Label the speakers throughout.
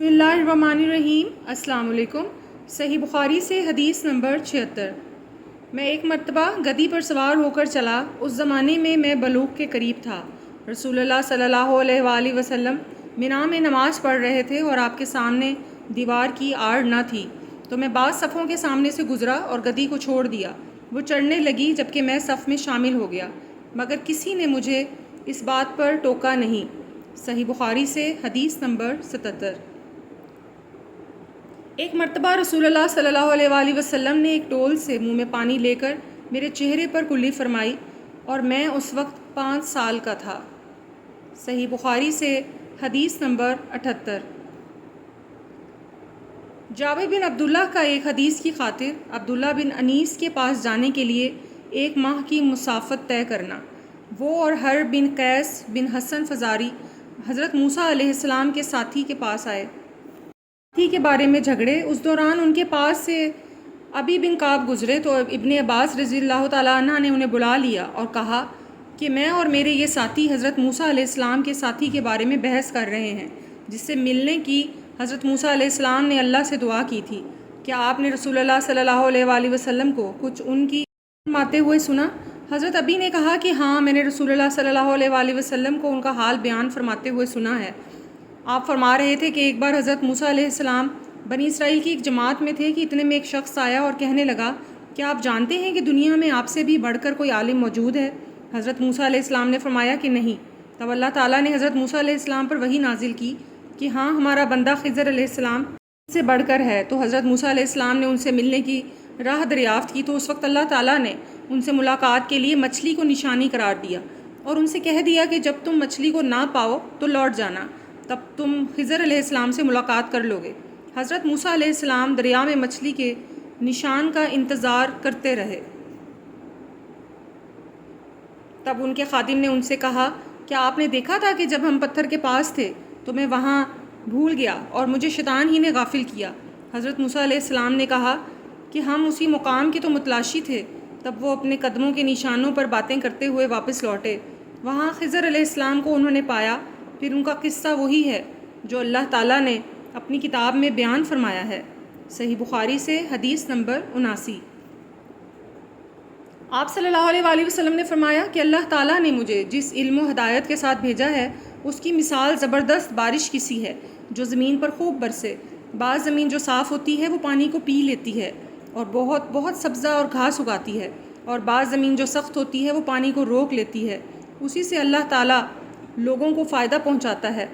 Speaker 1: بسم اللہ الرحمن الرحیم۔ السلام علیکم۔ صحیح بخاری سے حدیث نمبر 76۔ میں ایک مرتبہ گدی پر سوار ہو کر چلا۔ اس زمانے میں بلوغ کے قریب تھا۔ رسول اللہ صلی اللہ علیہ وآلہ وسلم منا میں نماز پڑھ رہے تھے اور آپ کے سامنے دیوار کی آڑ نہ تھی، تو میں بعض صفوں کے سامنے سے گزرا اور گدی کو چھوڑ دیا۔ وہ چڑھنے لگی جبکہ میں صف میں شامل ہو گیا، مگر کسی نے مجھے اس بات پر ٹوکا نہیں۔ صحیح بخاری سے حدیث نمبر 77۔ ایک مرتبہ رسول اللہ صلی اللہ علیہ وآلہ وسلم نے ایک ڈول سے منہ میں پانی لے کر میرے چہرے پر کلی فرمائی، اور میں اس وقت 5 سال کا تھا۔ صحیح بخاری سے حدیث نمبر 78۔ جابر بن عبداللہ کا ایک حدیث کی خاطر عبداللہ بن انیس کے پاس جانے کے لیے 1 ماہ کی مسافت طے کرنا۔ وہ اور حرب بن قیس بن حسن فزاری حضرت موسیٰ علیہ السلام کے ساتھی کے پاس آئے، ساتھی کے بارے میں جھگڑے۔ اس دوران ان کے پاس سے ابی بن کعب گزرے تو ابن عباس رضی اللہ تعالیٰ عنہ نے انہیں بلا لیا اور کہا کہ میں اور میرے یہ ساتھی حضرت موسیٰ علیہ السلام کے ساتھی کے بارے میں بحث کر رہے ہیں، جس سے ملنے کی حضرت موسیٰ علیہ السلام نے اللہ سے دعا کی تھی۔ کیا آپ نے رسول اللہ صلی اللہ علیہ وآلہ وسلم کو کچھ ان کی فرماتے ہوئے سنا؟ حضرت ابی نے کہا کہ ہاں، میں نے رسول اللہ صلی اللہ علیہ وآلہ وسلم کو ان کا حال بیان فرماتے ہوئے سنا ہے۔ آپ فرما رہے تھے کہ ایک بار حضرت موسیٰ علیہ السلام بنی اسرائیل کی ایک جماعت میں تھے کہ اتنے میں ایک شخص آیا اور کہنے لگا، کیا آپ جانتے ہیں کہ دنیا میں آپ سے بھی بڑھ کر کوئی عالم موجود ہے؟ حضرت موسیٰ علیہ السلام نے فرمایا کہ نہیں۔ تب اللہ تعالیٰ نے حضرت موسیٰ علیہ السلام پر وحی نازل کی کہ ہاں، ہمارا بندہ خضر علیہ السلام سے بڑھ کر ہے۔ تو حضرت موسیٰ علیہ السلام نے ان سے ملنے کی راہ دریافت کی، تو اس وقت اللہ تعالیٰ نے ان سے ملاقات کے لیے مچھلی کو نشانی قرار دیا اور ان سے کہہ دیا کہ جب تم مچھلی کو نہ پاؤ تو لوٹ جانا، تب تم خضر علیہ السلام سے ملاقات کر لو گے۔ حضرت موسیٰ علیہ السلام دریا میں مچھلی کے نشان کا انتظار کرتے رہے۔ تب ان کے خادم نے ان سے کہا، کیا آپ نے دیکھا تھا کہ جب ہم پتھر کے پاس تھے تو میں وہاں بھول گیا اور مجھے شیطان ہی نے غافل کیا؟ حضرت موسیٰ علیہ السلام نے کہا کہ ہم اسی مقام کے تو متلاشی تھے۔ تب وہ اپنے قدموں کے نشانوں پر باتیں کرتے ہوئے واپس لوٹے۔ وہاں خضر علیہ السلام کو انہوں نے پایا۔ پھر ان کا قصہ وہی ہے جو اللہ تعالیٰ نے اپنی کتاب میں بیان فرمایا ہے۔ صحیح بخاری سے حدیث نمبر 79۔ آپ صلی اللہ علیہ وآلہ وسلم نے فرمایا کہ اللہ تعالیٰ نے مجھے جس علم و ہدایت کے ساتھ بھیجا ہے، اس کی مثال زبردست بارش کی سی ہے جو زمین پر خوب برسے۔ بعض زمین جو صاف ہوتی ہے وہ پانی کو پی لیتی ہے اور بہت بہت سبزہ اور گھاس اگاتی ہے، اور بعض زمین جو سخت ہوتی ہے وہ پانی کو روک لیتی ہے۔ اسی سے اللہ تعالیٰ لوگوں کو فائدہ پہنچاتا ہے،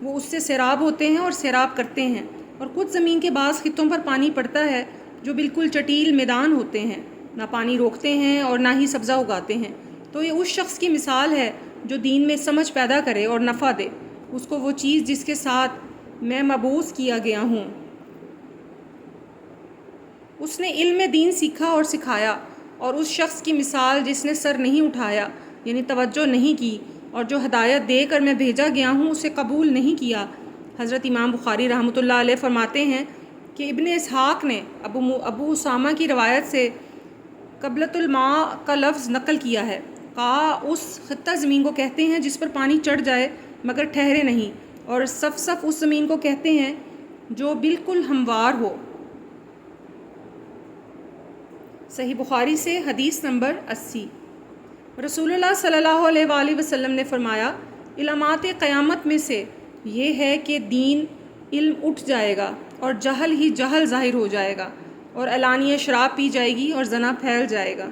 Speaker 1: وہ اس سے سیراب ہوتے ہیں اور سیراب کرتے ہیں۔ اور کچھ زمین کے بعض خطوں پر پانی پڑتا ہے جو بالکل چٹیل میدان ہوتے ہیں، نہ پانی روکتے ہیں اور نہ ہی سبزہ اگاتے ہیں۔ تو یہ اس شخص کی مثال ہے جو دین میں سمجھ پیدا کرے اور نفع دے اس کو وہ چیز جس کے ساتھ میں مبعوث کیا گیا ہوں۔ اس نے علم دین سیکھا اور سکھایا، اور اس شخص کی مثال جس نے سر نہیں اٹھایا، یعنی توجہ نہیں کی، اور جو ہدایت دے کر میں بھیجا گیا ہوں اسے قبول نہیں کیا۔ حضرت امام بخاری رحمۃ اللہ علیہ فرماتے ہیں کہ ابن اسحاق نے ابو اسامہ کی روایت سے قبلۃ الماء کا لفظ نقل کیا ہے۔ کہا، اس خطہ زمین کو کہتے ہیں جس پر پانی چڑھ جائے مگر ٹھہرے نہیں، اور صف اس زمین کو کہتے ہیں جو بالکل ہموار ہو۔ صحیح بخاری سے حدیث نمبر 80۔ رسول اللہ صلی اللہ علیہ وآلہ وسلم نے فرمایا، علامات قیامت میں سے یہ ہے کہ دین علم اٹھ جائے گا اور جہل ہی جہل ظاہر ہو جائے گا، اور علانیہ شراب پی جائے گی اور زنا پھیل جائے گا۔